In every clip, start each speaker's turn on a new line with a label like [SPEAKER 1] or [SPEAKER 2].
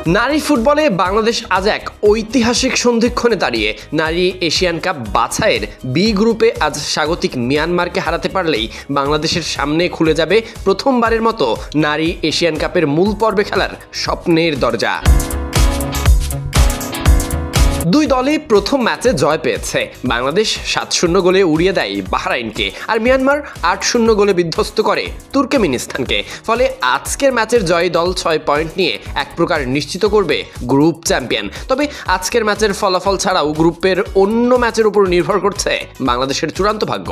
[SPEAKER 1] নারী ফুটবলে বাংলাদেশ আজ এক ঐতিহাসিক সন্ধিক্ষণে দাঁড়িয়ে নারী এশিয়ান কাপ বাছাইয়ের বি গ্রুপে আজ স্বাগতিক মিয়ানমারকে হারাতে পারলেই বাংলাদেশের সামনে খুলে যাবে প্রথমবারের মতো নারী এশিয়ান কাপের মূল পর্বে খেলার স্বপ্নের দরজা। দুই দলই প্রথম ম্যাচে জয় পেয়েছে। বাংলাদেশ 7-0 গোলে উড়িয়ে দেয় বাহরাইনকে, আর মিয়ানমার 8-0 গোলে বিধ্বস্ত করে তুর্কমেনিস্তানকে। ফলে আজকের ম্যাচের জয়ী দল 6 পয়েন্ট নিয়ে এক প্রকার নিশ্চিত করবে গ্রুপ চ্যাম্পিয়ন। তবে আজকের ম্যাচের ফলাফল ছাড়াও গ্রুপের অন্য ম্যাচের উপর নির্ভর করছে বাংলাদেশের চূড়ান্ত ভাগ্য।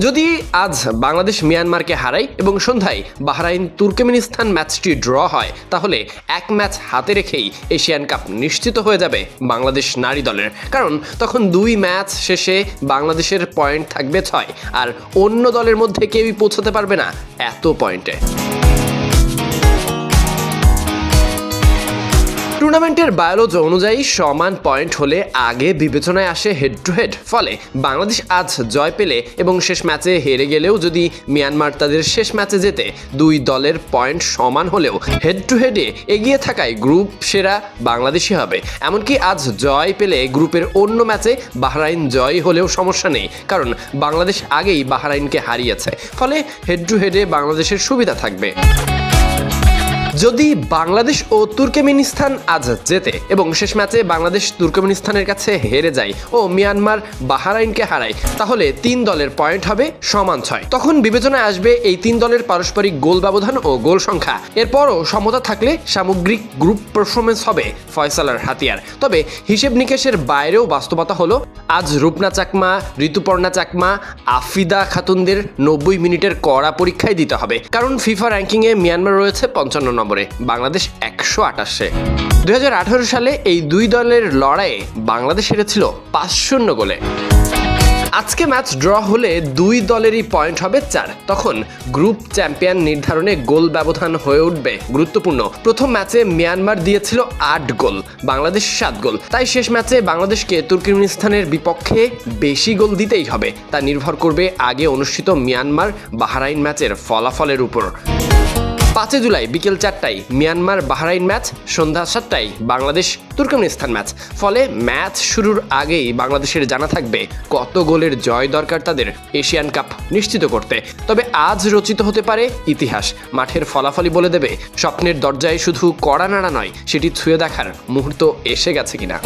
[SPEAKER 1] যদি আজ বাংলাদেশ মিয়ানমারকে হারায় এবং সন্ধ্যায় বাহরাইন তুর্কমেনিস্তান ম্যাচটি ড্র হয়, তাহলে এক ম্যাচ হাতে রেখেই এশিয়ান কাপ নিশ্চিত হয়ে যাবে বাংলাদেশ নারী দলের। কারণ তখন দুই ম্যাচ শেষে বাংলাদেশের পয়েন্ট থাকবে 6, আর অন্য দলের মধ্যে কেউই পৌঁছাতে পারবে না এত পয়েন্টে। টুর্নামেন্টের বায়োলজি অনুযায়ী সমান পয়েন্ট হলে আগে বিবেচনায় আসে হেড টু হেড। ফলে বাংলাদেশ আজ জয় পেলে এবং শেষ ম্যাচে হেরে গেলেও যদি মিয়ানমার তাদের শেষ ম্যাচে জেতে, দুই দলের পয়েন্ট সমান হলেও হেড টু হেডে এগিয়ে থাকায় গ্রুপ সেরা বাংলাদেশই হবে। এমনকি আজ জয় পেলে গ্রুপের অন্য ম্যাচে বাহরাইন জয় হলেও সমস্যা নেই, কারণ বাংলাদেশ আগেই বাহরাইনকে হারিয়েছে। ফলে হেড টু হেডে বাংলাদেশের সুবিধা থাকবে। যদি বাংলাদেশ ও তুর্কমেনিস্তান আজ জেতে এবং শেষ ম্যাচে বাংলাদেশ তুর্কমেনিস্তানের কাছে হেরে যায় ও মিয়ানমার বাহরাইনকে হারায়, তাহলে 3 দলের পয়েন্ট হবে সমান 6। তখন বিবেচনায় আসবে এই 3 দলের পারস্পরিক গোল ব্যবধান ও গোল সংখ্যা। এরপরও সমতা থাকলে সামগ্রিক গ্রুপ পারফরমেন্স হবে ফয়সালার হাতিয়ার। তবে হিসেব নিকেশের বাইরেও বাস্তবতা হলো, আজ রূপনা চাকমা, ঋতুপর্ণা চাকমা, আফিদা খাতুনদের 90 মিনিটের কড়া পরীক্ষায় দিতে হবে। কারণ ফিফা র্যাঙ্কিংয়ে মিয়ানমার রয়েছে 55 নম্বরে, বাংলাদেশ 128-এ। 2018 সালে এই দুই দলের লড়াইয়ে বাংলাদেশ হেরেছিল 5-0 গোলে। আজকে ম্যাচ ড্র হলে দুই দলেরই পয়েন্ট হবে 4। তখন গ্রুপ চ্যাম্পিয়ন নির্ধারণে গোল ব্যবধান হয়ে উঠবে গুরুত্বপূর্ণ। প্রথম ম্যাচে মিয়ানমার দিয়েছিল 8 গোল, বাংলাদেশ 7 গোল। তাই শেষ ম্যাচে বাংলাদেশকে তুর্কমেনিস্তানের বিপক্ষে বেশি গোল দিতেই হবে। তা নির্ভর করবে আগে অনুষ্ঠিত মিয়ানমার বাহরাইন ম্যাচের ফলাফলের উপর। 5 জুলাই বিকেল 4টায় মিয়ানমার বাহরাইন ম্যাচ, সন্ধ্যা 7টায় বাংলাদেশ তুর্কমেনিস্তান ম্যাচ। ফলে ম্যাচ শুরুর আগেই বাংলাদেশের জানা থাকবে কত গোলের জয় দরকার তাদের এশিয়ান কাপ নিশ্চিত করতে। তবে আজ রচিত হতে পারে ইতিহাস। মাঠের ফলাফলই বলে দেবে স্বপ্নের দরজায় শুধু কড়া নাড়া নয়, সেটি ছুঁয়ে দেখার মুহূর্ত এসে গেছে কিনা।